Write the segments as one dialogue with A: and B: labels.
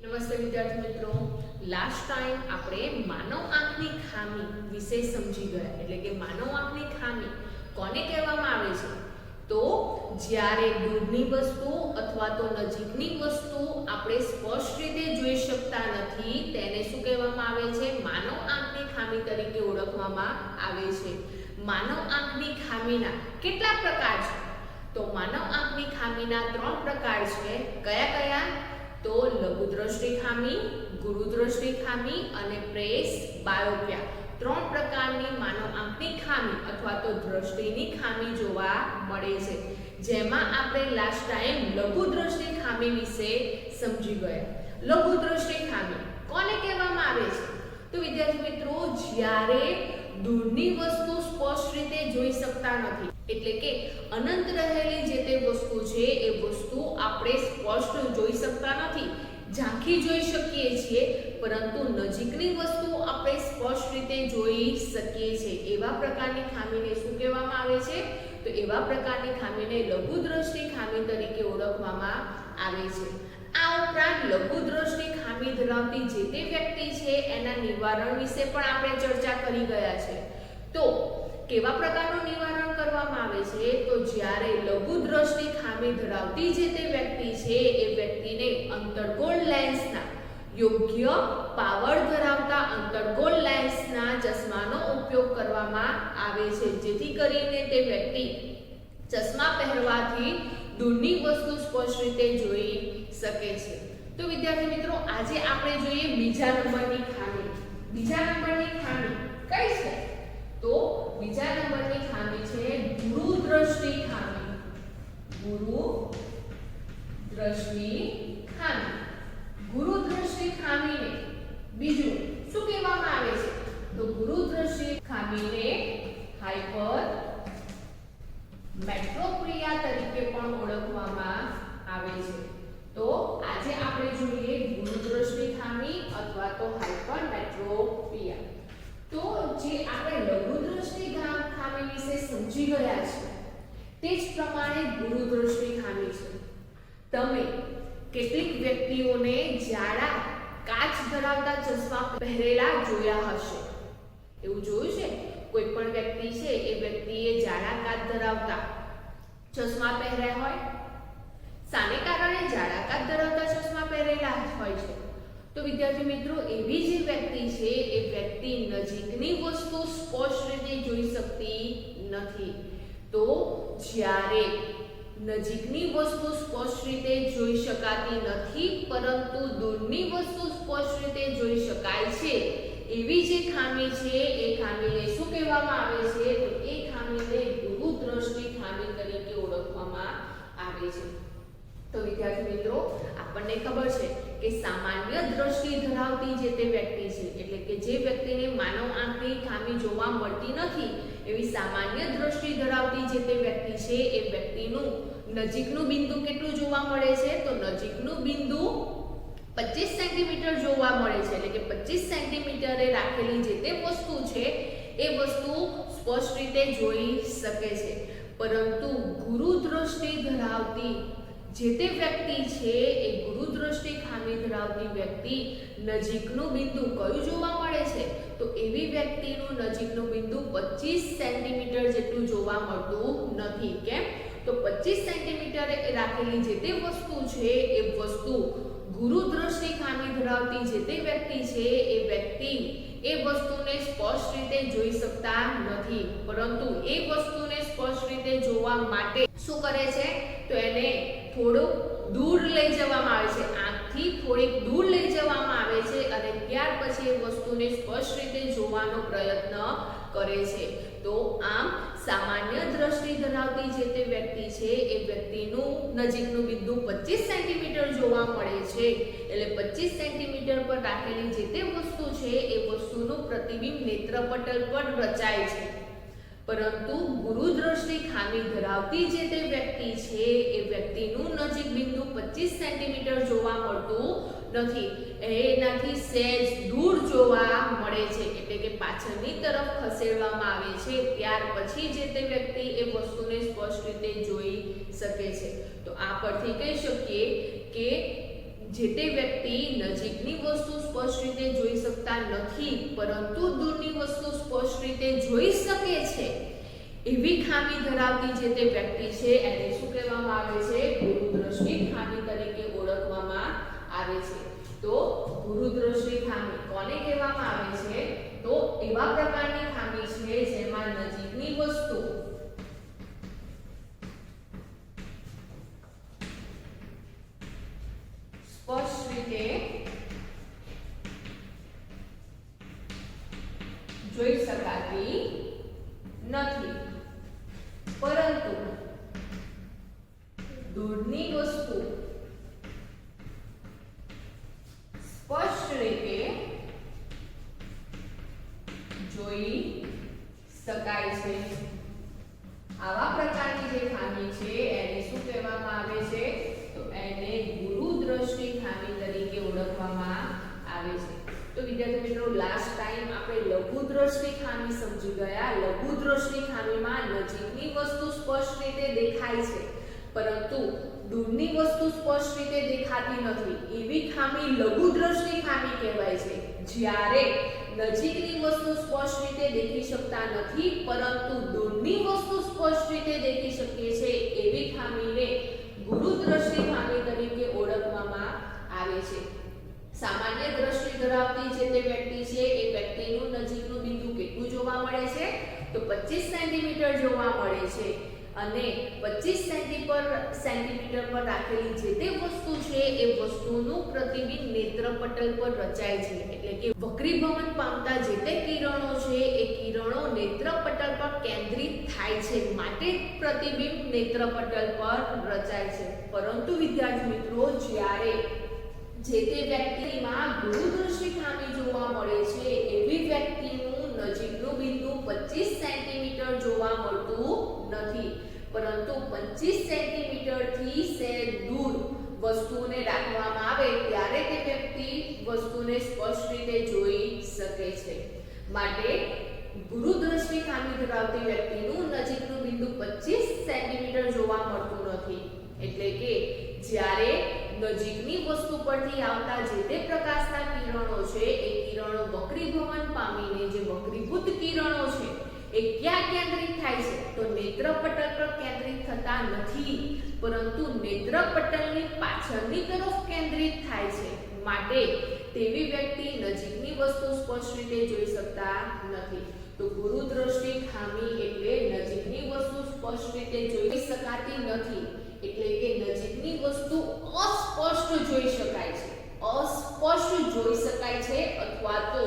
A: નમસ્તે વિદ્યાર્થી મિત્રો, લાસ્ટ ટાઈમ આપણે માનવ આંખની ખામી વિશે સમજી ગયા. એટલે કે માનવ આંખની ખામી કોને કહેવામાં આવે છે? તો જ્યારે દૂરની વસ્તુ અથવા તો નજીકની વસ્તુ આપણે સ્પષ્ટ રીતે જોઈ શકતા નથી તેને શું કહેવામાં આવે છે? માનવ આંખની ખામી તરીકે ઓળખવામાં આવે છે. માનવ આંખની ખામીના કેટલા પ્રકાર છે? તો માનવ આંખની ખામીના 3 પ્રકાર છે. કયા કયા? તો લઘુ દ્રષ્ટિ ખામી, ગુરુ દ્રષ્ટિ ખામી અને પ્રેસ બાયોપિયા. 3 પ્રકારની માનવ આંખની ખામી અથવા તો દ્રષ્ટિની ખામી જોવા મળે છે. જેમાં આપણે લાસ્ટ ટાઈમ લઘુ દ્રષ્ટિ ખામી વિશે સમજી ગયા. લઘુ દ્રષ્ટિ ખામી કોને કહેવામાં આવે છે? તો વિદ્યાર્થી મિત્રો, જ્યારે દૂરની વસ્તુ સ્પષ્ટ રીતે જોઈ શકતા નથી, એટલે કે અનંત રહેલી જે તે વસ્તુ છે એ વસ્તુ આપણે સ્પષ્ટ જોઈ શકતા નથી, ઝાંખી જોઈ શકીએ છીએ, પરંતુ નજીકની વસ્તુ આપણે સ્પષ્ટ રીતે જોઈ શકીએ છીએ. એવા પ્રકારની ખામીને શું કહેવામાં આવે છે? તો એવા પ્રકારની ખામીને લઘુ દ્રષ્ટિ ખામી તરીકે ઓળખવામાં આવે છે. આ ઉપરાંત લઘુ દ્રષ્ટિ ખામી ધરાવતી જે તે વ્યક્તિ છે એના નિવારણ વિશે પણ આપણે ચર્ચા કરી ગયા છે. તો કેવા પ્રકારનું નિવારણ કરવામાં આવે છે? તો જ્યારે લઘુ દ્રષ્ટિ ખામી ધરાવતી જે તે વ્યક્તિ છે એ વ્યક્તિને અંતર્ગોળ લેન્સના યોગ્ય પાવર ધરાવતા અંતર્ગોળ લેન્સના ચશ્માનો ઉપયોગ કરવામાં આવે છે, જેથી કરીને તે વ્યક્તિ ચશ્મા પહેરવાથી દૂરની વસ્તુ સ્પષ્ટ રીતે જોઈ શકે છે. તો વિદ્યાર્થી મિત્રો, આજે આપણે જોઈએ બીજા નંબરની ખામી. બીજા નંબરની ખામી કઈ છે? તો બીજા નંબરની ખામી છે ગુરુ દ્રષ્ટિ ખામી. ગુરુ દ્રષ્ટિ ખામી. ગુરુ દ્રષ્ટિ ખામીને બીજું શું કહેવામાં આવે છે? તો ગુરુ દ્રષ્ટિ ખામીને હાઇપર મેટ્રોપિયા તરીકે પણ ઓળખવામાં આવે છે. તો આજે આપણે જોઈએ ગુરુ દ્રષ્ટિ ખામી અથવા તો હાઇપર મેટ્રોપિયા. તો જે આપણે લઘુ દ્રષ્ટિ ખામી વિશે સમજી ગયા છે તે જ પ્રમાણે ગુરુ દ્રષ્ટિ ખામી છે. તમે કેટલીક વ્યક્તિઓને જાડા કાચ ધરાવતા ચશ્મા પહેરેલા જોયા હશે. એવું જોયું છે? કોઈ પણ વ્યક્તિ છે એ વ્યક્તિએ જાડા કાચ ધરાવતા ચશ્મા પહેર્યા હોય. શાને કારણે જાડા કાચ ધરાવતા ચશ્મા પહેરેલા હોય છે? તો વિદ્યાર્થી મિત્રો, એવી જે વ્યક્તિ છે એ વ્યક્તિ નજીકની વસ્તુ સ્પષ્ટ રીતે જોઈ શકતી નથી. તો જ્યારે નજીકની વસ્તુ સ્પષ્ટ રીતે જોઈ શકાતી નથી પરંતુ દૂરની વસ્તુ સ્પષ્ટ રીતે જોઈ શકાય છે, એવી જે ખામી છે એ ખામીને શું કહેવામાં આવે છે? તો એ ખામીને ગુરુ દ્રષ્ટિ ખામી તરીકે ઓળખવામાં આવે છે. તો વિદ્યાર્થી મિત્રો, આપણને ખબર છે કે સામાન્ય દ્રષ્ટિ ધરાવતી જે તે વ્યક્તિ છે, એટલે કે જે વ્યક્તિને માનવ આંખની ખામી જોવા મળતી નથી, એવી સામાન્ય દ્રષ્ટિ ધરાવતી જે તે વ્યક્તિ છે એ વ્યક્તિનું નજીકનું બિંદુ કેટલું જોવા મળે છે? તો નજીકનું બિંદુ 25 સેન્ટીમીટર જોવા મળે છે. એટલે કે 25 સેન્ટીમીટરે રાખેલી જે તે વસ્તુ છે એ વસ્તુ સ્પષ્ટ રીતે જોઈ શકે છે. પરંતુ ગુરુ દ્રષ્ટિ ધરાવતી જે તે વ્યક્તિ છે એ ગુરુ દ્રષ્ટિ ખામી ધરાવતી વ્યક્તિ નજીકનું બિંદુ કયું જોવા મળે છે? તો એવી વ્યક્તિનું નજીકનું બિંદુ 25 સેન્ટીમીટર જેટલું જોવા મળતું નથી. કેમ? તો 25 સેન્ટીમીટરે રાખેલી જે તે વસ્તુ છે એ વસ્તુ ગુરુ દ્રષ્ટિ ખામી ધરાવતી જે તે વ્યક્તિ છે એ વ્યક્તિ એ વસ્તુને સ્પષ્ટ રીતે જોઈ શકતા નથી, પરંતુ એ વસ્તુને સ્પષ્ટ રીતે જોવા માટે શું કરે છે? તો એને થોડું દૂર લઈ જવામાં આવે છે, આંખથી થોડીક દૂર લઈ જવામાં આવે છે અને ત્યાર પછી એ વસ્તુને સ્પષ્ટ રીતે જોવાનો પ્રયત્ન કરે છે. તો આમ સામાન્ય દ્રષ્ટિ ધરાવતી જે તે વ્યક્તિ છે એ વ્યક્તિનું નજીકનું બિંદુ 25 સેન્ટીમીટર જોવા મળે છે. એટલે 25 સેન્ટીમીટર પર રાખેલી જે તે વસ્તુ છે એ વસ્તુનું પ્રતિબિંબ નેત્રપટલ પર રચાય છે. પરંતુ ગુરુ દ્રષ્ટિ ખામી ધરાવતી જે તે વ્યક્તિ છે એ વ્યક્તિનું નજીક બિંદુ 25 સેન્ટીમીટર જોવા મળતું નથી, એનાથી સહેજ દૂર જોવા મળે છે. એટલે કે પાછળની તરફ ખસેડવામાં આવે છે, ત્યાર પછી જે તે વ્યક્તિ એ વસ્તુને સ્પષ્ટ રીતે જોઈ શકે છે. તો આ પરથી કહી શકીએ કે જે તે વ્યક્તિ નજીકની વસ્તુ સ્પષ્ટ રીતે જોઈ શકતા નથી પરંતુ દૂરની વસ્તુ સ્પષ્ટ રીતે જોઈ શકે છે એવી ખામી ધરાવતી જે તે વ્યક્તિ છે એને શું કહેવામાં આવે છે? ગુરુદ્રષ્ટિ ખામી તરીકે ઓળખવામાં આવે છે। તો ગુરુદ્રષ્ટિ ખામી કોને કહેવામાં આવે છે? તો એવા પ્રકારની ખામી છે જેમાં નજીકની વસ્તુ સ્પષ્ટ રીતે જોઈ શકાતી નથી પરંતુ દૂરની વસ્તુ સ્પષ્ટ રીતે જોઈ શકાય છે। આવા પ્રકારની જે ખામી છે એને શું કહેવામાં આવે છે? તો એને ગુરુદ્રષ્ટિ ખામી તરીકે ઓળખવામાં આવે છે। તો વિદ્યાર્થી મિત્રો, લાસ્ટ ટાઈમ આપણે લઘુદ્રષ્ટિ ખામી સમજી ગયા। લઘુદ્રષ્ટિ ખામીમાં નજીકની વસ્તુ સ્પષ્ટ રીતે દેખાય છે પરંતુ દૂરની વસ્તુ સ્પષ્ટ રીતે દેખાતી નથી એવી ખામી લઘુદ્રષ્ટિ ખામી કહેવાય છે। જ્યારે નજીકની વસ્તુ સ્પષ્ટ રીતે દેખી શકતા નથી પરંતુ દૂરની વસ્તુ સ્પષ્ટ રીતે દેખી શકીએ છે એવી ખામીને ગુરુદ્રષ્ટિ ખામી તરીકે ઓળખવામાં આવે છે। સામાન્ય દ્રષ્ટિ ધરાવતી જે તે વ્યક્તિ છે એ વ્યક્તિનું નજીકનું બિંદુ કેટલું જોવા મળે છે? તો 25 સેન્ટીમીટર જોવા મળે છે અને 25 સેન્ટીમીટર પર રાખેલી જે તે વસ્તુ છે એ વસ્તુનું પ્રતિબિંબ નેત્રપટલ પર રચાય છે એટલે કે વક્રીભવન પામતા જે તે કિરણો છે એ કિરણો નેત્રપટલ પર કેન્દ્રિત થાય છે માટે પ્રતિબિંબ નેત્રપટલ પર રચાય છે। પરંતુ વિદ્યાર્થી મિત્રો, જ્યારે જે તે વ્યક્તિમાં ગુરુદ્રષ્ટિ ખામી જોવા મળે છે એવી વ્યક્તિનું નજીકનું બિંદુ 25 સેન્ટીમીટર જોવા મળતું નથી પરંતુ 25 સેન્ટીમીટરથી સહેજ દૂર વસ્તુને રાખવામાં આવે ત્યારે તે વ્યક્તિ વસ્તુને સ્પષ્ટ રીતે જોઈ શકે છે। માટે ગુરુદ્રષ્ટિ ખામી ધરાવતી વ્યક્તિનું નજીકનું બિંદુ 25 સેન્ટીમીટર જોવા મળતું નથી એટલે કે જ્યારે નજીકની વસ્તુ પરથી આવતા જે તે પ્રકાશના કિરણો છે એ કિરણો વક્રીભવન પામીને જે વક્રીભૂત કિરણો છે એ ક્યાં કેન્દ્રિત થાય છે? તો નેત્રપટલ પર કેન્દ્રિત થતા નથી પરંતુ નેત્રપટલની પાછળની તરફ કેન્દ્રિત થાય છે માટે તેવી વ્યક્તિ નજીકની વસ્તુ સ્પષ્ટ રીતે જોઈ શકતા નથી। તો ગુરુદ્રષ્ટિ ખામી એટલે નજીકની વસ્તુ સ્પષ્ટ રીતે જોઈ શકાતી નથી એટલે કે નજીકની વસ્તુ અસ્પષ્ટ જોઈ શકાય છે। અસ્પષ્ટ જોઈ શકાય છે અથવા તો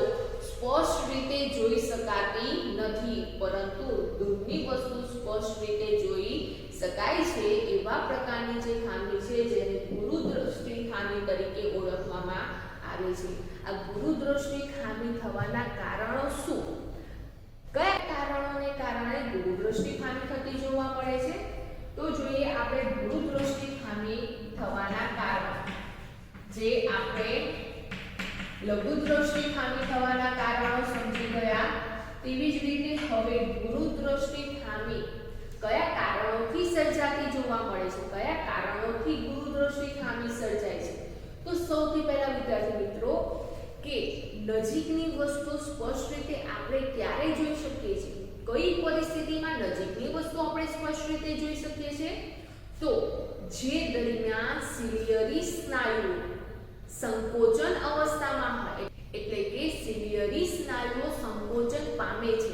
A: સ્પષ્ટ રીતે જોઈ શકાતી નથી પરંતુ દૂરની વસ્તુ સ્પષ્ટ રીતે જોઈ શકાય છે એવા પ્રકારની જે ખામી છે જેને ગુરુદ્રષ્ટિ ખામી તરીકે ઓળખવામાં આવે છે। આ ગુરુદ્રષ્ટિ ખામી થવાના કારણો શું? કયા કારણોને કારણે ગુરુદ્રષ્ટિ ખામી થતી જોવા મળે છે? તો જોઈએ આપણે ગુરુદ્રષ્ટિ ખામી થવાના કારણો। જે આપણે લઘુદ્રષ્ટિ ખામી થવાના કારણો સમજી ગયા તેવી જ રીતે હવે ગુરુદ્રષ્ટિ ખામી કયા કારણોથી સર્જાતી જોવા મળે છે? કયા કારણોથી ગુરુદ્રષ્ટિ ખામી સર્જાય છે? તો સૌથી પહેલા વિદ્યાર્થી મિત્રો કે નજીકની વસ્તુ સ્પષ્ટ રીતે આપણે ક્યારે જોઈ શકીએ છીએ? કઈ પરિસ્થિતિમાં નજીકની વસ્તુ આપણે સ્પષ્ટ રીતે જોઈ શકીએ છીએ? તો જે દરમિયાન સિલિયરી સ્નાયુ સંકોચન અવસ્થામાં હોય એટલે કે સિલિયરી સ્નાયુઓ સંકોચન પામે છે,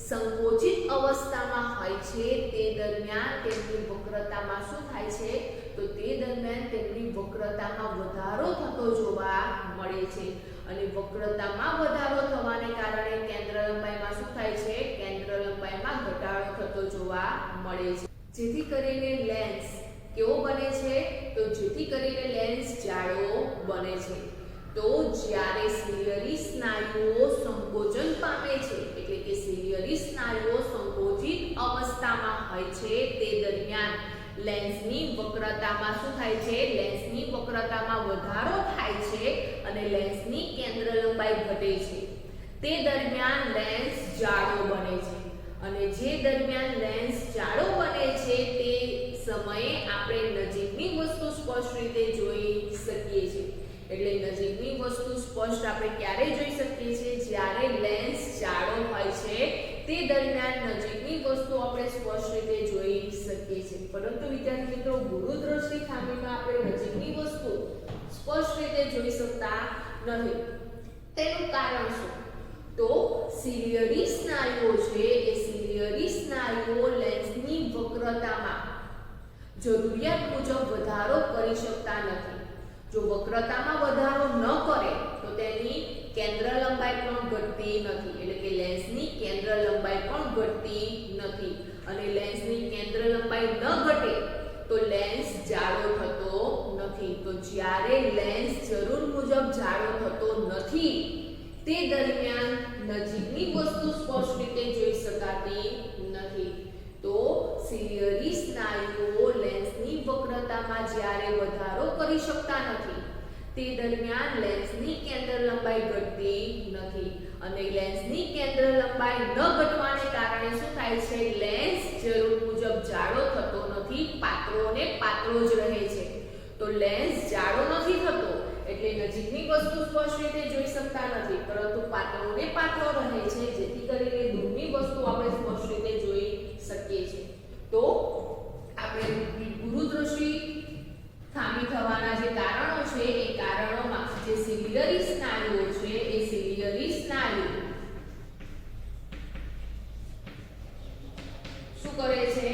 A: સંકોચિત અવસ્થામાં હોય છે તે દરમિયાન તેમની વક્રતામાં શું થાય છે? તો તે દરમિયાન તેમની વક્રતામાં વધારો થતો જોવા મળે છે અને વક્રતામાં વધારો થવાને કારણે કેન્દ્ર લંબાઈમાં શું થાય છે? કેન્દ્ર લંબાઈમાં ઘટાડો થતો જોવા મળે છે જેથી કરીને લેન્સ કેવો બને છે? તો જેથી કરીને લેન્સ જાડો બને છે। તો જ્યારે સિલિયરી સ્નાયુઓ સંકોચન પામે છે એટલે કે સિલિયરી સ્નાયુઓ સંકોચિત અવસ્થામાં હોય છે તે દરમિયાન લેન્સની વક્રતામાં શું થાય છે? લેન્સની વક્રતામાં વધારો થાય છે અને લેન્સની કેન્દ્ર લંબાઈ ઘટે છે। તે દરમિયાન લેન્સ જાડો બને છે અને જે દરમિયાન લેન્સ જાડો બને છે તે સમયે આપણે નજીકની વસ્તુ સ્પષ્ટ રીતે જોઈ શકીએ છીએ। એટલે નજીકની વસ્તુ સ્પષ્ટ આપણે ક્યારે જોઈ શકીએ છીએ? જ્યારે લેન્સ જાડો હોય છે તે દરમિયાન નજીકની વસ્તુ આપણે સ્પષ્ટ રીતે જોઈ શકીએ છીએ. પરંતુ વિદ્યાર્થી મિત્રો, ગુરુદ્રષ્ટિ ખામીમાં આપણે નજીકની વસ્તુ સ્પષ્ટ રીતે જોઈ શકતા નથી. તેનું કારણ શું? તો સિલિયરી સ્નાયુઓ છે એ સિલિયરી સ્નાયુઓ લેન્સની વક્રતામાં જરૂરિયાત મુજબ વધારો કરી શકતા નથી. જો વક્રતામાં વધારો ન કરે તો તેની કેન્દ્ર લંબાઈ પણ ઘટતી નથી. એટલે કે લેન્સની કેન્દ્ર લંબાઈ પણ ઘટતી નથી. અને લેન્સની કેન્દ્ર લંબાઈ ન ઘટે તો લેન્સ જાડો થતો નથી. તો જ્યારે લેન્સ જરૂર મુજબ જાડો થતો નથી તે દરમિયાન નજીકની વસ્તુ સ્પષ્ટ રીતે જોઈ શકાતી નથી. તો સિલિયરી સ્નાયુઓ લેન્સની વક્રતામાં જ્યારે વધારો કરી શકતા નથી તે દરમિયાન લેન્સની કેન્દ્ર લંબાઈ ઘટતી નથી. અને લેન્સની કેન્દ્ર લંબાઈ ન ઘટવાને કારણે શું થાય છે? લેન્સ જરૂર મુજબ જાડો થતો નથી, પાતળો ને પાતળો જ રહે છે. તો લેન્સ જાડો નથી થતો એટલે નજીકની વસ્તુ સ્પષ્ટ રીતે જોઈ શકતા નથી, પરંતુ પાતળો ને પાતળો રહે છે, જેથી કરીને દૂરની વસ્તુ આપણે સ્પષ્ટ રીતે જોઈ શકીએ છીએ. તો આપણે ગુરુદ્રષ્ટિ ખામી થવાના જે કારણો છે એ કારણોમાં જે સિલિયરી સ્નાયુઓ છે એ સિલિયરી સ્નાયુ શું કરે છે?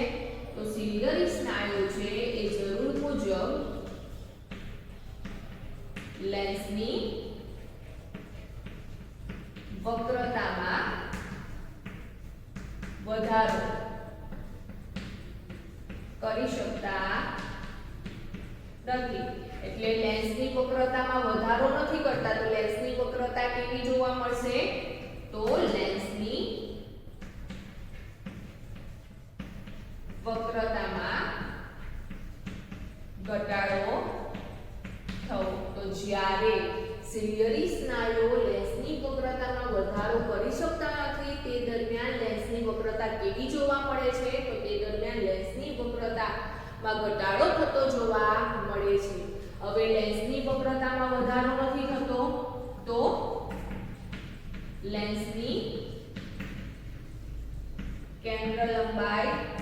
A: તો સિલિયરી સ્નાયુ છે એ જરૂર મુજબ લેન્સની વક્રતામાં વધારો કરી શકતા નથી. એટલે લેન્સની વક્રતામાં વધારો નથી કરતા તો લેન્સની વક્રતા કેવી જોવા મળશે? તો લેન્સની વક્રતામાં ઘટાડો થવો. તો જ્યારે સિલિયરી સ્નાયુઓ લેન્સની વક્રતામાં વધારો કરી શકતા નથી તે દરમિયાન લેન્સની વક્રતા કેવી જોવા મળે છે? તો તે દરમિયાન લેન્સની વક્રતામાં ઘટાડો થતો જોવા મળે છે. હવે લેન્સની વક્રતામાં વધારો નથી થતો તો લેન્સની કેન્દ્ર લંબાઈમાં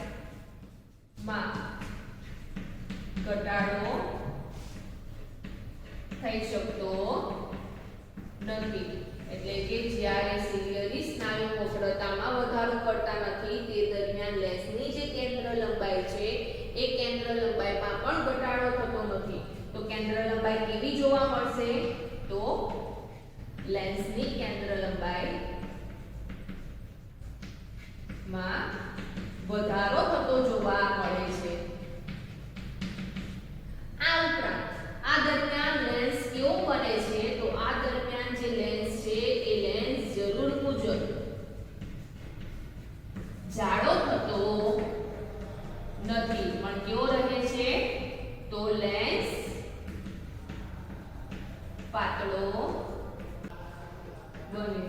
A: ઘટાડો થઈ શકતો નથી. એટલે કે જ્યારે સિલિયરી સ્નાયુ વક્રતામાં વધારો કરતા નથી તે દરમિયાન લેન્સની જે કેન્દ્ર લંબાઈ છે એ કેન્દ્ર લંબાઈમાં પણ ઘટાડો થતો નથી. તો કેન્દ્ર લંબાઈ કેવી જોવા મળશે? તો લેન્સની કેન્દ્ર લંબાઈ માં વધારો થતો જોવા મળે છે. આ ઉપરાંત આ દરમિયાન લેન્સ કેવો બને છે? તો આ દરમિયાન જે લેન્સ છે એ લેન્સ જરૂર મુજબ જાડો થતો નથી, પણ કેવો રહે છે? તો લેન્સ પાતળો બને.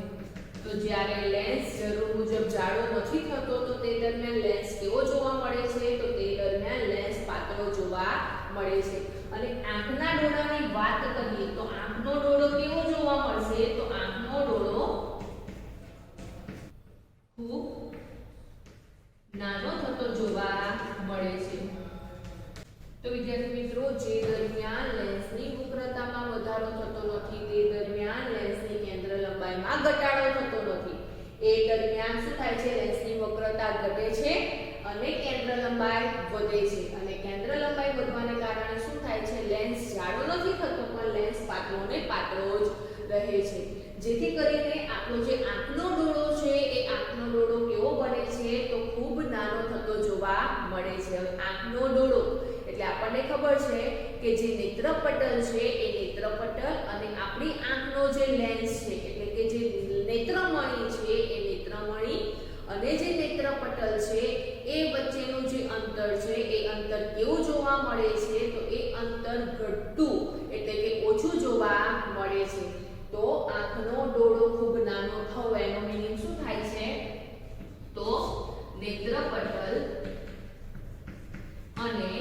A: તો જ્યારે લેન્સ જરૂર મુજબ જાડો નથી થતો તો તે દરમિયાન લેન્સ કેવો જોવા મળે છે? તો તે દરમિયાન લેન્સ પાતળો જોવા મળે છે. અને આંખના ડોળાની વાત કરીએ તો આંખનો ડોળો કેવો જોવા મળશે? તો આંખનો ડોળો ખૂબ નાનો થતો જોવા મળે છે. તો વિદ્યાર્થી મિત્રો, જે દરમિયાન લેન્સની વક્રતામાં વધારો થતો નથી તે દરમિયાન લેન્સની કેન્દ્ર લંબાઈમાં ઘટાડો થતો નથી. એ દરમિયાન શું થાય છે? લેન્સની વક્રતા ઘટે છે અને કેન્દ્ર લંબાઈ વધે છે. અને કેન્દ્ર લંબાઈ વધવાને કારણે શું થાય છે? લેન્સ જાડો નથી થતો પણ લેન્સ પાતળો ને પાતળો જ રહે છે. જેથી કરીને આપણો જે આંખનો ડોળો છે એ આંખનો ડોળો કેવો બને છે? તો ખૂબ નાનો થતો જોવા મળે છે. હવે આંખનો ડોળો એટલે આપણને ખબર છે કે જે નેત્રપટલ છે એ નેત્રપટલ અને આપણી આંખનો જે લેન્સ છે એટલે કે જે નેત્રમણી છે એ નેત્રમણી અને જે નેત્રપટલ છે એ વચ્ચેનું જે અંતર છે એ અંતર કેવું જોવા મળે છે? તો એ અંતર ઘટતું એટલે કે ઓછું જોવા મળે છે. તો આંખનો ડોળો ખૂબ નાનો થવો એનો મીનિંગ શું થાય છે? તો નેત્રપટલ અને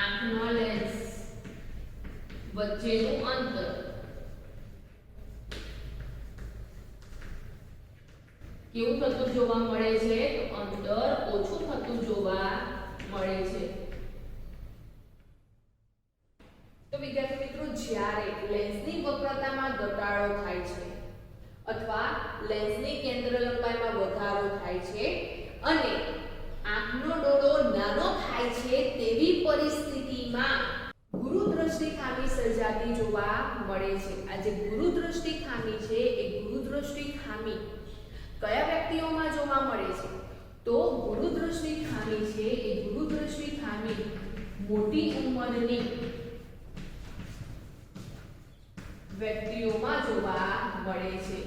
A: આંખનો લેન્સ વચ્ચે કેવું થતું જોવા મળે છે? તો અંતર ઓછું થતું જોવા મળે છે. તો વિદ્યાર્થી મિત્રો, જ્યારે લેન્સની વક્રતામાં ઘટાડો થાય છે અથવા લેન્સની કેન્દ્ર લંબાઈમાં વધારો થાય છે અને આંખનો ડોળો નાનો થાય છે તેવી પરિસ્થિતિમાં ગુરુદ્રષ્ટિ ખામી સર્જાતી જોવા મળે છે. આ જે ગુરુદ્રષ્ટિ ખામી છે એ ગુરુદ્રષ્ટિ ખામી કયા વ્યક્તિઓમાં જોવા મળે છે? તો ગુરુદ્રષ્ટિ ખામી છે એ ગુરુદ્રષ્ટિ ખામી મોટી ઉંમરની વ્યક્તિઓમાં જોવા મળે છે.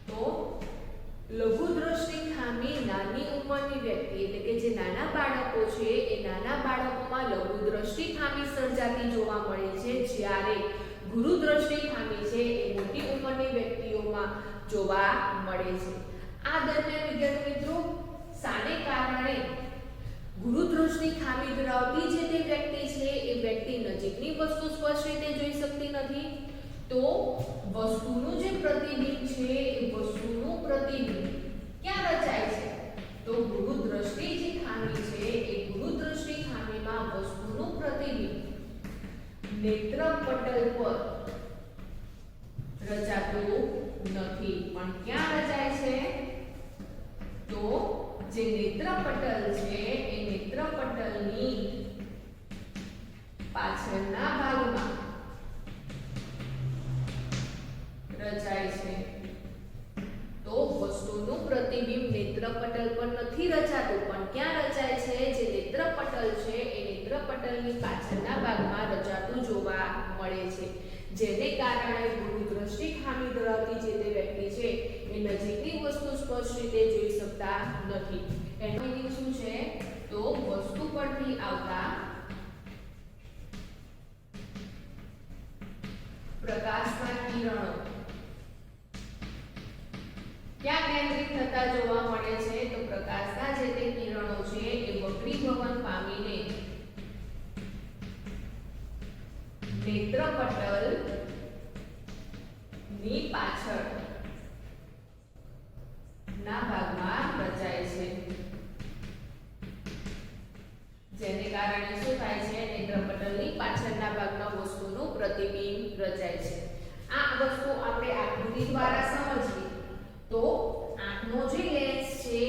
A: તો લઘુદ્રષ્ટિ ખામી નાની ઉંમરની વ્યક્તિ એટલે કે જે નાના બાળકો છે એ નાના બાળકોમાં લઘુદ્રષ્ટિ ખામી સર્જાતી જોવા મળે છે, જ્યારે ગુરુદ્રષ્ટિ ખામી છે એ મોટી ઉંમરની વ્યક્તિઓમાં જોવા મળે છે. આ દરમિયાન વિદ્યાર્થી મિત્રો, શાને કારણે ગુરુદ્રષ્ટિ ખામી ધરાવતી જે તે વ્યક્તિ છે એ વ્યક્તિ નજીકની વસ્તુ સ્પષ્ટ રીતે જોઈ શકતી નથી? તો વસ્તુનું જે પ્રતિબિંબ છે એ વસ્તુનું પ્રતિબિંબ ક્યાં રચાય છે? તો ગુરુદ્રષ્ટિ જે ખામી છે એ ગુરુદ્રષ્ટિ ખામીમાં વસ્તુનું પ્રતિબિંબ નેત્ર પટલ પર રચાતું નથી, પણ ક્યાં રચાય છે? તો જે નેત્ર પટલ છે એ નેત્ર પટલની પાછળના ભાગમાં રચાય છે. તો વસ્તુનું પ્રતિબિંબ નેત્ર પટલ પર નથી રચાતું, પણ ક્યાં રચાય છે? જે નેત્ર પટલ છે એ નેત્ર પટલની પાછળના ભાગમાં રચાતું જોવા મળે છે, જેને કારણે ગુરુદ્રષ્ટિ ખામી ધરાવતી જે તે વ્યક્તિ છે એ નજીકની વસ્તુ સ્પષ્ટ રીતે જોઈ શકતા નથી. એનો મીનિંગ શું છે? તો વસ્તુ પરથી આવતા પ્રકાશના કિરણો ક્યાં કેન્દ્રિત થતા જોવા મળે છે? તો પ્રકાશના જે તે કિરણો છે એ વક્રીભવન પામીને નેત્ર પટલ ની પાછળ ના ભાગમાં રચાય છે, જેને કારણે શું થાય છે? નેત્ર પટલની પાછળના ભાગમાં વસ્તુનું પ્રતિબિંબ રચાય છે. આ વસ્તુ આપણે આકૃતિ દ્વારા સમજીએ તો આંખનો જે લેન્સ છે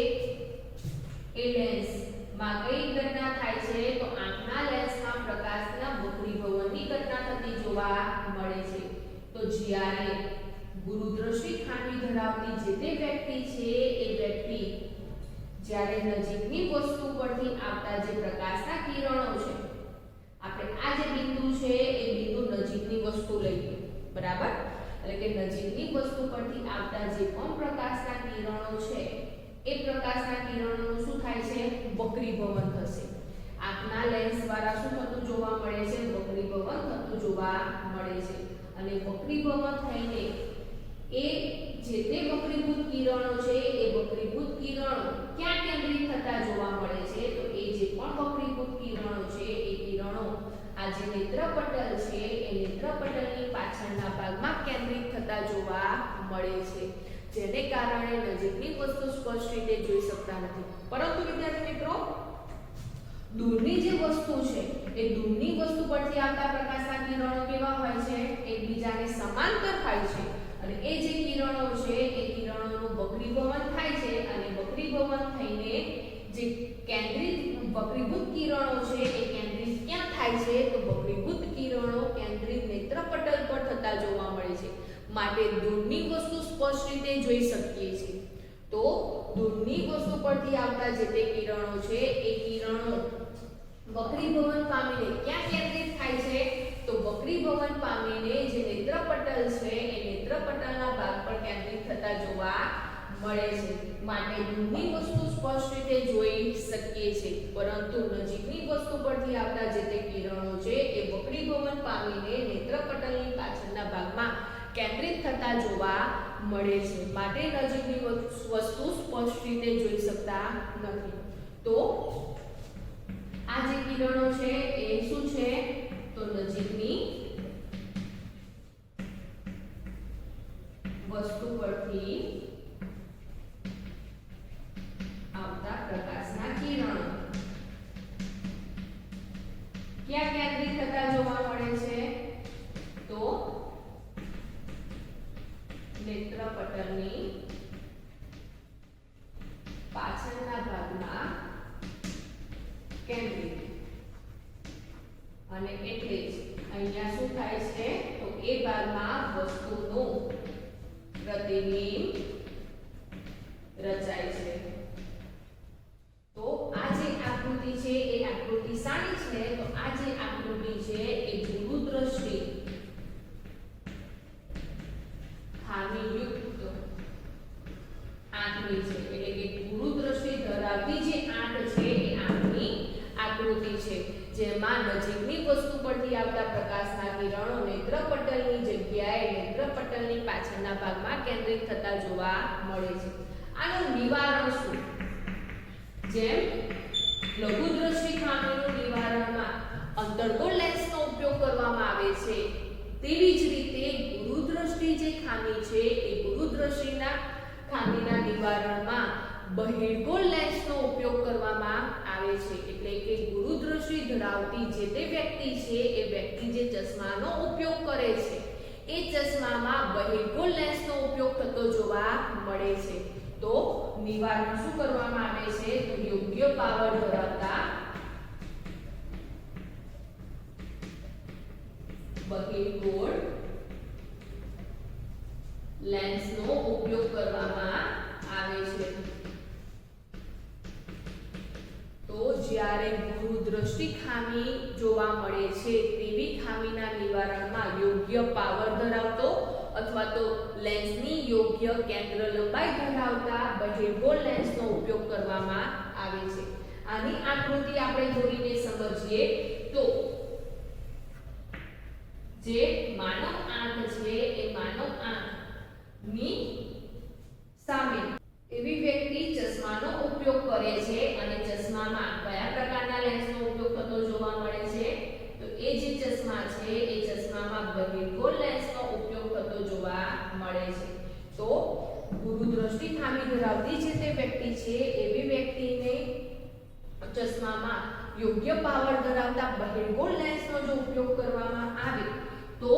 A: એ લેન્સમાં કઈ ઘટના થાય છે? તો આંખના લેન્સમાં પ્રકાશના વક્રીભવનની ઘટના થતી જોવા મળે છે. તો જ્યારે ગુરુદ્રષ્ટિ ખામી ધરાવતી જે તે વ્યક્તિ છે એ વ્યક્તિ જ્યારે નજીકની વસ્તુ પરથી આવતા જે પ્રકાશના કિરણો છે, આપણે આ જે બિંદુ છે એ બિંદુ નજીકની વસ્તુ લઈએ, બરાબર? એટલે કે નજીકની વસ્તુ પરથી આવતા જે પણ પ્રકાશના કિરણો છે એ પ્રકાશના કિરણોનું શું થાય છે? વક્રીભવન થશે. આંખના લેન્સ દ્વારા શું થતું જોવા મળે છે? વક્રીભવન થતું જોવા મળે છે. અને વક્રીભવન થઈને એ જે તે વક્રીભૂત કિરણો છે એ વક્રીભૂત કિરણો ક્યાં કેન્દ્રિત થતા જોવા મળે છે? તો એ જે પણ વક્રીભૂત કિરણો છે એ કિરણો આ જે નેત્ર પટલ છે એ નેત્ર પટલની પાછળના ભાગમાં કેન્દ્રિત થતા જોવા મળે છે, જેને કારણે નજીકની વસ્તુ સ્પષ્ટ રીતે જોઈ શકતા નથી. પરંતુ વિદ્યાર્થી મિત્રો, દૂરની જે વસ્તુ છે એ દૂરની વસ્તુ પરથી આવતા પ્રકાશના કિરણો કેવા હોય છે? એકબીજાને સમાંતર હોય છે, અને એ જે કિરણો છે એ કિરણોનું વક્રીભવન થાય છે, અને વક્રીભવન થઈને જે કેન્દ્રિત વક્રીભૂત કિરણો છે એ કેન્દ્રિત ક્યાં થાય છે? તો વક્રીભૂત કિરણો કેન્દ્રિત નેત્ર પટલ પર થતા જોવા મળે છે, માટે દૂરની વસ્તુ સ્પષ્ટ રીતે જોઈ શકીએ છીએ. તો દૂરની વસ્તુ પરથી આવતા જે તે કિરણો છે એ કિરણો વક્રીભવન પામીને ક્યાં કેન્દ્રિત થાય છે? તો વક્રીભવન પામીને જે નેત્ર પટલ છે એ નેત્ર પટલના ભાગ પર કેન્દ્રિત થતા જોવા મળે છે, માટે દૂરની વસ્તુ સ્પષ્ટ રીતે જોઈ શકીએ છીએ, પરંતુ નજીકની વસ્તુ પરથી આવતા જે તે કિરણો છે એ વક્રીભવન પામીને નેત્ર પટલની પાછળના ભાગમાં કેન્દ્રિત થતા જોવા મળે છે, માટે નજીકની વસ્તુ સ્પષ્ટ રીતે જોઈ શકતા નથી. તો આ જે કિરણો છે એ શું છે? તો નજીકની વસ્તુ પરથી આવતા પ્રકાશના કિરણો ક્યાં કેન્દ્રિત થતા જોવા મળે છે? તો નેત્રપટલની પાછળના ભાગમાં કેન્દ્રિત. અને એટલે જ અહીંયા શું થાય છે? તો એ ભાગમાં વસ્તુનું પ્રતિબિંબ રચાય છે. તો આ જે આકૃતિ છે એ આકૃતિ શાની છે? તો આ જે આકૃતિ છે એ ગુરુદ્રષ્ટિ ખામીયુક્ત આંખની છે. એટલે કે ગુરુદ્રષ્ટિ ધરાવતી જે આંખ છે એ આંખની આકૃતિ છે, જેમાં નજીકની વસ્તુ પરથી આવતા પ્રકાશના કિરણો નેત્રપટલની જગ્યાએ નેત્રપટલની પાછળના ભાગમાં કેન્દ્રિત થતા જોવા મળે છે. આનું નિવારણ શું? જેમ લઘુદ્રષ્ટિ ખામીનું નિવારણમાં અંતર્ગોળ લેન્સનો ઉપયોગ કરવામાં આવે છે, તેવી જ રીતે ગુરુદ્રષ્ટિ જે ખામી છે એ ગુરુદ્રષ્ટિના ખામીના નિવારણમાં બહિર્ગોળ લેન્સનો ઉપયોગ કરવામાં આવે છે. એટલે કે ગુરુદ્રષ્ટિ ધરાવતી જે તે વ્યક્તિ છે એ વ્યક્તિ જે ચશ્માનો ઉપયોગ કરે છે એ ચશ્મામાં બહિર્ગોળ લેન્સનો ઉપયોગ થતો જોવા મળે છે. તો નિવારણ શું કરવામાં આવે છે? તો યોગ્ય પાવર ધરાવતા બહિર્ગોળ લેન્સનો ઉપયોગ કરવામાં આવે છે. તો જ્યારે ગુરુદ્રષ્ટિ ખામી જોવા મળે છે તેવી ખામીના નિવારણમાં યોગ્ય પાવર ધરાવતો અથવા તો લેન્સની યોગ્ય કેન્દ્ર લંબાઈ ધરાવતા બહિર્ગોળ લેન્સનો ઉપયોગ કરવામાં આવે છે. આની આકૃતિ આપણે જોઈને સમજીએ તો જે માનવ આંખ છે એ માનવ આંખની સામે એવી વ્યક્તિ ચશ્માનો ઉપયોગ કરે છે અને ચશ્મામાં કયા પ્રકારના લેન્સનો ઉપયોગ થતો જોવા મળે છે? તો એ જે ચશ્મા છે એ ચશ્મામાં બહિર્ગોળ લેન્સનો ઉપયોગ થતો જોવા મળે છે. તો ગુરુદ્રષ્ટિ ખામી ધરાવતી જે તે વ્યક્તિ છે એવી વ્યક્તિને ચશ્મામાં યોગ્ય પાવર ધરાવતા બહિર્ગોળ લેન્સનો જો ઉપયોગ કરવામાં આવે તો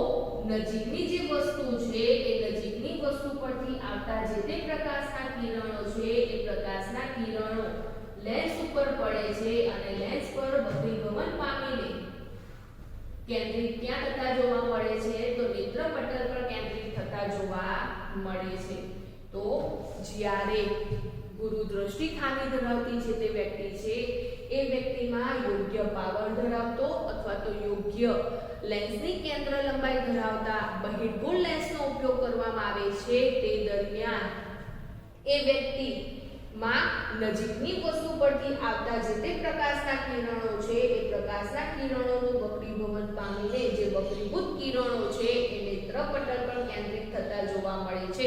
A: નજીકની જે વસ્તુ છે એ નજીકની વસ્તુ પરથી આવતા જે તે પ્રકાશના કિરણો છે એ પ્રકાશના કિરણો લેન્સ ઉપર પડે છે અને લેન્સ પર બહિર્ગમન પામીને કેન્દ્રિત ક્યાં થતા જોવા મળે છે? તો નેત્રપટલ પર કેન્દ્રિત થતા જોવા મળે છે. તો જ્યારે ગુરુદ્રષ્ટિ ખામી ધરાવતી જે તે વ્યક્તિ છે એ વ્યક્તિમાં યોગ્ય પાવર ધરાવતો અથવા તો યોગ્ય લેન્સની કેન્દ્ર લંબાઈ ધરાવતા બહિર્ગોળ લેન્સનો ઉપયોગ કરવામાં આવે છે, તે દરમિયાન એ વ્યક્તિમાં નજીકની વસ્તુ પરથી આવતા જે તે પ્રકાશના કિરણો છે એ પ્રકાશના કિરણોનું વક્રીભવન પામીને જે વક્રીભૂત કિરણો છે એ નેત્રપટલ પર કેન્દ્રિત થતા જોવા મળે છે,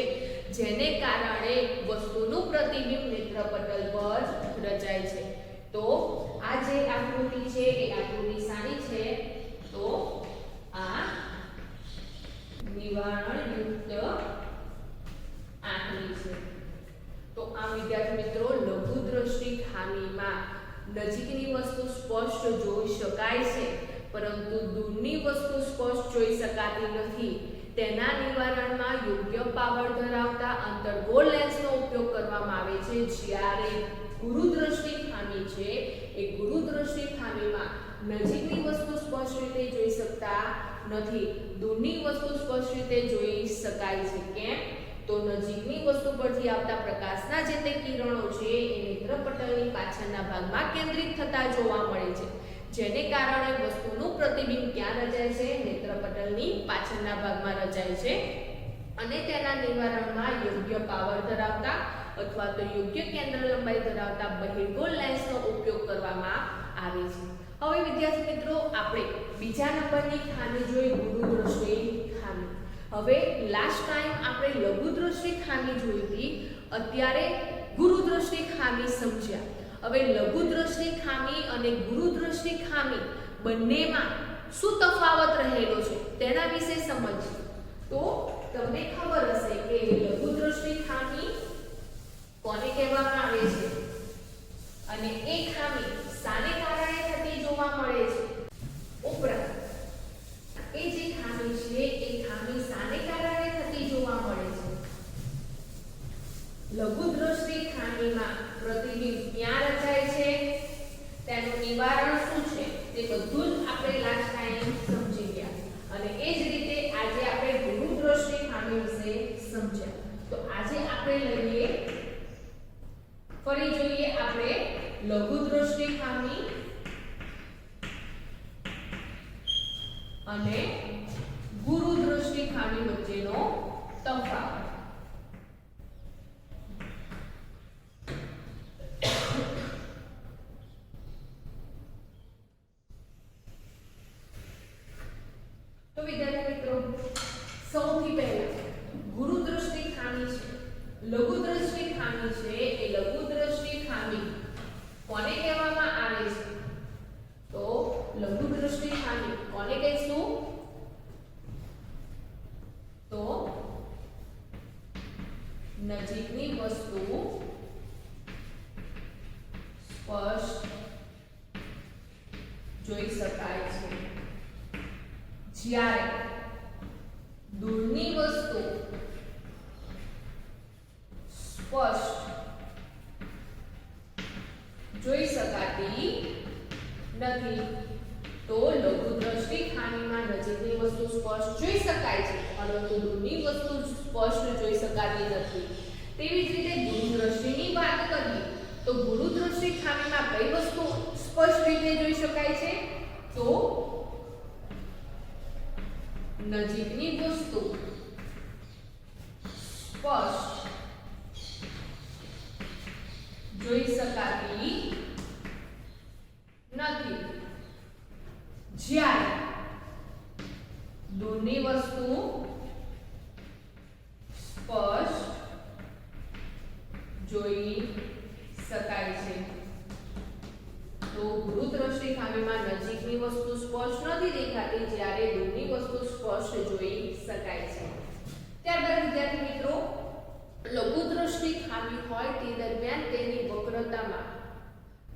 A: જેને કારણે વસ્તુનું પ્રતિબિંબ નેત્રપટલ પર રચાય છે. તો આ જે આકૃતિ છે એ આકૃતિ શાની છે? તો આ નિવારણયુક્ત આંખની છે. તો આ વિદ્યાર્થી મિત્રો લઘુદ્રષ્ટિ ખામીમાં નજીકની વસ્તુ સ્પષ્ટ જોઈ શકાય છે પરંતુ દૂરની વસ્તુ સ્પષ્ટ જોઈ શકાતી નથી. તેના નિવારણમાં યોગ્ય પાવર ધરાવતા અંતર્ગોળ લેન્સનો ઉપયોગ કરવામાં આવે છે. જ્યારે ગુરુદ્રષ્ટિ ખામી છે એ ગુરુદ્રષ્ટિ ખામીમાં નજીકની વસ્તુ સ્પષ્ટ રીતે જોઈ શકતા નથી, દૂરની વસ્તુ સ્પષ્ટ રીતે જોઈ શકાય છે. કેમ? તો નજીકની વસ્તુ પરથી આવતા પ્રકાશના જે તે કિરણો છે એ નેત્રપટલની પાછળના ભાગમાં કેન્દ્રિત થતા જોવા મળે છે, જેને કારણે વસ્તુનું પ્રતિબિંબ ક્યાં રચાય છે? નેત્રપટલની પાછળના ભાગમાં રચાય છે. અને તેના નિવારણમાં યોગ્ય પાવર ધરાવતા અથવા તો યોગ્ય કેન્દ્ર લંબાઈ ધરાવતા બહિર્ગોળ લેન્સનો ઉપયોગ કરવામાં આવે છે. હવે વિદ્યાર્થી મિત્રો આપણે બીજા નંબરની ખામી જોઈ ગુરુદ્રષ્ટિ ખામી. હવે લાસ્ટ ટાઈમ આપણે લઘુદ્રષ્ટિ ખામી જોઈ હતી, અત્યારે ગુરુદ્રષ્ટિ ખામી સમજ્યા. હવે લઘુદ્રષ્ટિ ખામી અને ગુરુદ્રષ્ટિ ખામી બંનેમાં શું તફાવત રહેલો છે તેના વિશે સમજીએ. તો તમને ખબર હશે કે લઘુદ્રષ્ટિ ખામી કોને કહેવામાં આવે છે અને એ ખામી શાને કારણે થતી જોવા મળે છે. ઉપરાંત એ જે ખામી છે એ ખામી શાને કારણે થતી જોવા મળે છે. લઘુદ્રષ્ટિ ખામીમાં પ્રતિબિંબ ક્યાં રચાય છે, તેનું નિવારણ શું છે, તે બધું જ આપણે લાસ્ટ ટાઈમ સમજી ગયા. અને એ જ રીતે આજે આપણે ગુરુદ્રષ્ટિ ખામી વિશે સમજ્યા. તો આજે આપણે લઈએ ફરી જોઈએ આપણે લઘુદ્રષ્ટિ ખામી અને ગુરુદ્રષ્ટિ ખામી વચ્ચેનો તફાવત. તો વિદ્યાર્થી મિત્રો, સૌથી પહેલા ગુરુદ્રષ્ટિ ખામી છે, લઘુદ્રષ્ટિ ખામી છે. એ લઘુદ્રષ્ટિ ખામી કોને કહેવામાં આવે છે? તો લઘુદ્રષ્ટિ ખામી કોને કહીશું? તો નજીકની વસ્તુ સ્પષ્ટ જોઈ શકાય છે, જ્યારે દૂરની વસ્તુ સ્પષ્ટ જોઈ શકાતી નથી. તો લઘુદ્રષ્ટિ ખામીમાં નજીકની વસ્તુ સ્પષ્ટ જોઈ શકાય છે પરંતુ દૂરની વસ્તુ સ્પષ્ટ જોઈ શકાતી નથી. તેવી જ રીતે ગુરુદ્રષ્ટિની વાત કરીએ તો ગુરુદ્રષ્ટિ ખામીમાં કઈ વસ્તુ સ્પષ્ટ રીતે જોઈ શકાય છે? તો નજીકની વસ્તુ સ્પષ્ટ જોઈ શકાતી નથી, જ્યારે દૂરની વસ્તુ સ્પષ્ટ જોઈ શકાય છે. તો ગુરુદ્રષ્ટિ ખામીમાં નજીકની વસ્તુ સ્પષ્ટ નથી દેખાતી, જ્યારે દૂરની વસ્તુ સ્પષ્ટ જોઈ શકાય છે. ત્યારબાદ વિદ્યાર્થી મિત્રો, લઘુદ્રષ્ટિ ખામી હોય તે દરમિયાન તેની વક્રતામાં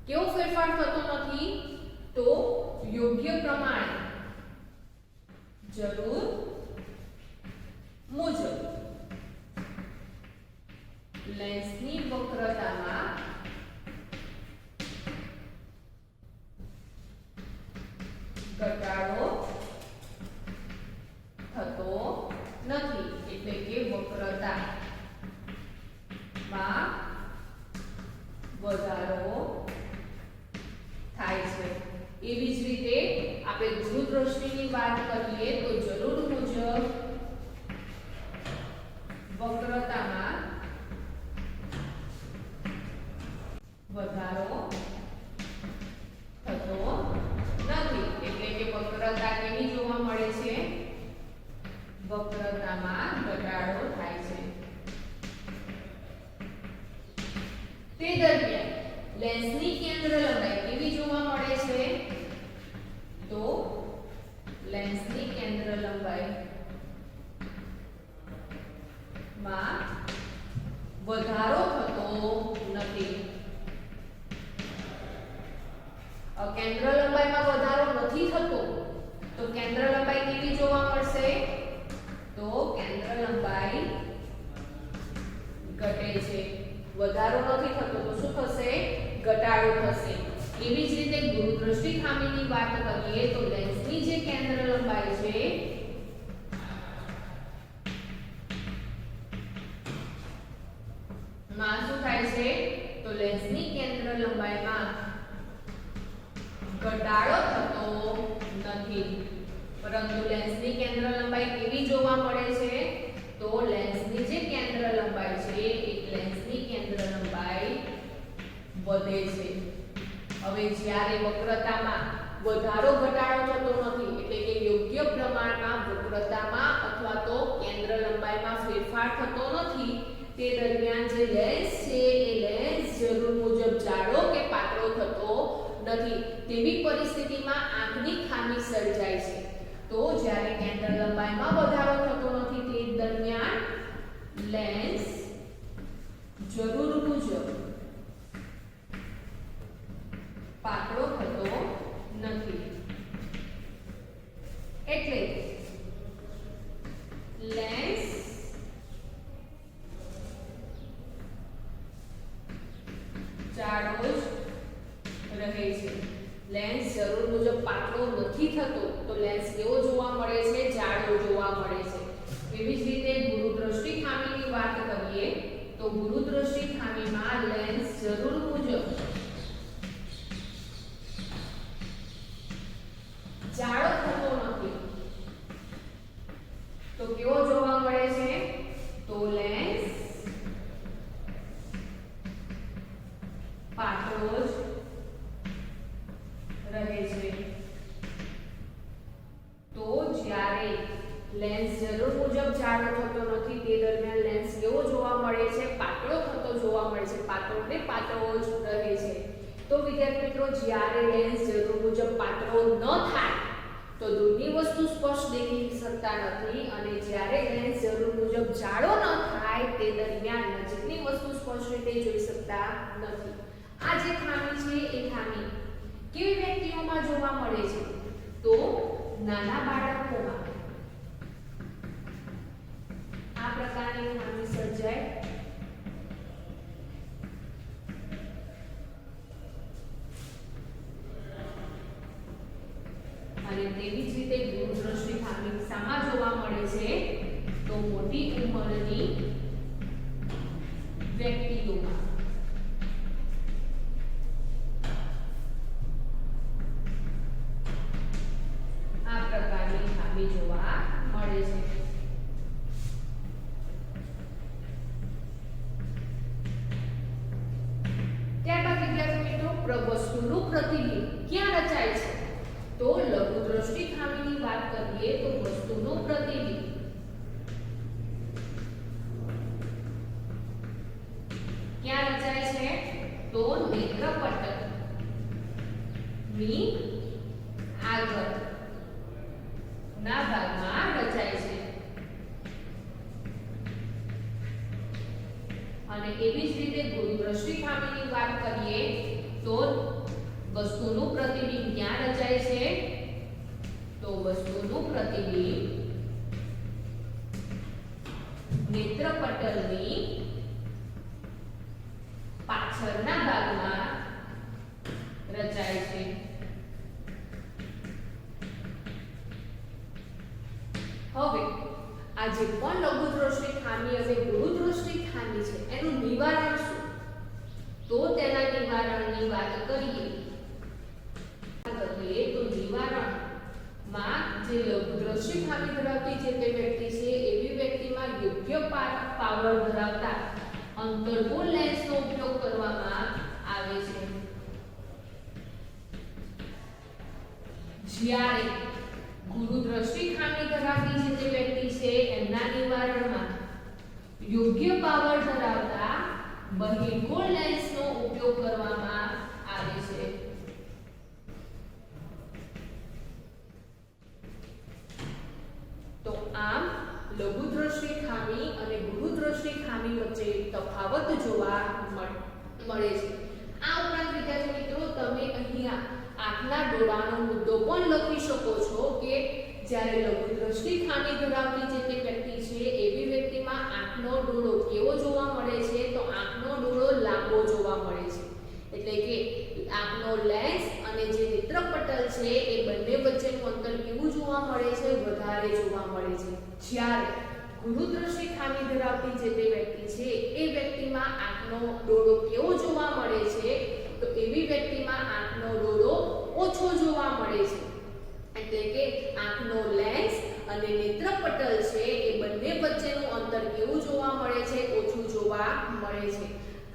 A: કેવો ફેરફાર થતો નથી? તો યોગ્ય પ્રમાણે જરૂર મુજબ લેન્સની વક્રતામાં ઘટાડો થતો નથી, એટલે કે વક્રતામાં વધારો થાય છે. એવી જ રીતે આપણે ગુરુદ્રષ્ટિની વાત કરીએ તો જરૂર મુજબ વક્રતામાં વધારો થતો નથી, એટલે કે વક્રતા કેવી જોવા મળે છે? વક્રતામાં ઘટાડો થાય છે. તે દરમિયાન લેન્સની કેન્દ્ર લંબાઈ કેવી જોવા મળે છે? તો લેન્સની કેન્દ્ર લંબાઈ માં વધારો થતો નથી. કેન્દ્ર લંબાઈમાં વધારો નથી થતો તો કેન્દ્ર લંબાઈ કેવી જોવા મળશે? તો કેન્દ્ર લંબાઈ ઘટે છે. વધારો નથી થતો તો શું થશે? ઘટાડો થશે. એવી જ રીતે ગુરુદ્રષ્ટિ ખામીની વાત કરીએ તો લેન્સની જે કેન્દ્ર લંબાઈ છે માં શું થાય છે? તો લેન્સની કેન્દ્ર લંબાઈમાં ઘટાડો થતો નથી, પરંતુ લેન્સની કેન્દ્ર લંબાઈ કેવી જોવા મળે છે? તો લેન્સની જે કેન્દ્ર લંબાઈ છે એ લેન્સની કેન્દ્ર લંબાઈ વધે છે. હવે જ્યારે વક્રતામાં વધારો ઘટાડો થતો નથી, એટલે કે યોગ્ય પ્રમાણમાં વક્રતામાં અથવા તો કેન્દ્ર લંબાઈમાં ફેરફાર થતો નથી, તે દરમિયાન જે લેન્સ છે એ લેન્સ જરૂર મુજબ જાડો કે પાતળો થતો નથી તેવી પરિસ્થિતિમાં આંખની ખામી સર્જાય છે. તો જ્યારે કેન્દ્ર લંબાઈમાં વધારો થતો નથી તે દરમિયાન લેન્સ જરૂર મુજબ પાતળો થતો નથી. એટલે લેન્સ જાડો જ રહે છે. લેન્સ જરૂર મુજબ પાતળો નથી થતો તો લેન્સ કેવો જોવા મળે છે? જાડો જોવા મળે છે. એવી જ રીતે ગુરુદ્રષ્ટિ ખામીની વાત કરીએ તો ગુરુદ્રષ્ટિ ખામીમાં લેન્સ જરૂર મુજબ જાડો થતો નથી તો કેવો જોવા મળે છે? તો લેન્સ પાતળો જ રહે છે. તો જ્યારે લેન્સ જરૂર મુજબ જાડો થતો નથી તે દરમિયાન લેન્સ કેવો જોવા મળે છે? પાતળો થતો જોવા મળે છે. પાતળો ને પાતળો જ રહે છે. તો વિદ્યાર્થી મિત્રો, જ્યારે લેન્સ જરૂર મુજબ પાતળો ન થાય તો દૂરની વસ્તુ સ્પષ્ટ દેખી શકતા નથી અને જ્યારે લેન્સ જરૂર મુજબ જાડો ન થાય તે દરમિયાન નજીકની વસ્તુ સ્પષ્ટ રીતે જોઈ શકતા નથી. આ જે ખામી છે એ ખામી કેવી વ્યક્તિઓમાં જોવા મળે છે? તો નાના બાળકોમાં આ પ્રકારની ખામી સર્જાય અને તેવી જ રીતે ગુરુદ્રષ્ટિ ખામી શામાં જોવા મળે છે? તો મોટી ઉંમરની વ્યક્તિઓમાં. આ પ્રકારની ખામી જોવા મળે છે. ત્યારબાદ વિદ્યાર્થી મિત્રો, વસ્તુનું પ્રતિબિંબ ક્યાં રચાય છે? તો લઘુદ્રષ્ટિ ખામીની વાત કરીએ તો વસ્તુનું પ્રતિબિંબ ક્યાં રચાય છે? તો નેત્રપટલ ની આગળ ના ભાગમાં રચાય છે. અને એવી જ રીતે ગુરુદ્રષ્ટિ ખામીની વાત કરીએ તો વસ્તુનું પ્રતિબિંબ ક્યાં રચાય છે? તો વસ્તુનું પ્રતિબિંબ નેત્રપટલની પાછળના ભાગમાં રચાય છે. હવે આ જે પણ લઘુદ્રષ્ટિ ખામી અને ગુરુદ્રષ્ટિ ખામી છે એનું નિવારણ શું? તો તેના નિવારણની વાત કરીએ તો નિવારણમાં જે લઘુદ્રષ્ટિ ખામી ધરાવતી જે તે વ્યક્તિ છે એવી વ્યક્તિમાં યોગ્ય પાવર ધરાવતા અંતર્ગોળ લેન્સનો ઉપયોગ કરવામાં આવે છે. જ્યારે ગુરુદ્રષ્ટિ ખામી ધરાવતી જે તે વ્યક્તિ છે એમના નિવારણમાં યોગ્ય પાવર ધરાવતા બહિર્ગોળ લેન્સનો ઉપયોગ કરવામાં આવે છે. તો આમ લઘુદ્રષ્ટિ ખામી અને ગુરુદ્રષ્ટિ ખામી વચ્ચે તફાવત જોવા મળે છે. આ ઉપરાંત વિદ્યાર્થી મિત્રો, તમે અહીંયા આંખના ડોળાનો મુદ્દો પણ લખી શકો છો કે જ્યારે લઘુદ્રષ્ટિ ખામી ધરાવતી જે તે વ્યક્તિ છે એવી વ્યક્તિમાં આંખનો ડોળો કેવો જોવા મળે છે? તો આંખનો ડોળો લાંબો જોવા મળે છે. એટલે કે આંખનો લેન્સ અને જે નેત્રપટલ છે એ બંને વચ્ચેનું અંતર કેવું જોવા મળે છે? વધારે જોવા મળે છે. જ્યારે ગુરુદ્રષ્ટિ ખામી ધરાવતી જે તે વ્યક્તિ છે એ વ્યક્તિમાં આંખનો ડોળો કેવો જોવા મળે છે? તો એવી વ્યક્તિમાં આંખનો ડોળો ઓછો જોવા મળે છે. એટલે કે આંખનો લેન્સ અને નેત્રપટલ છે એ બંને વચ્ચેનું અંતર કેવું જોવા મળે છે? ઓછું જોવા મળે છે.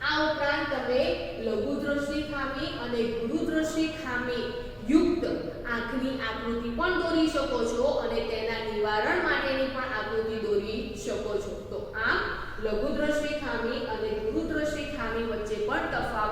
A: આ ઉપરાંત તમે લઘુદ્રષ્ટિ ખામી અને ગુરુદ્રષ્ટિ ખામી યુક્ત આંખની આકૃતિ પણ દોરી શકો છો અને તેના નિવારણ માટેની પણ આકૃતિ દોરી શકો છો. તો આમ લઘુદ્રષ્ટિ ખામી અને ગુરુદ્રષ્ટિ ખામી વચ્ચે પણ તફાવત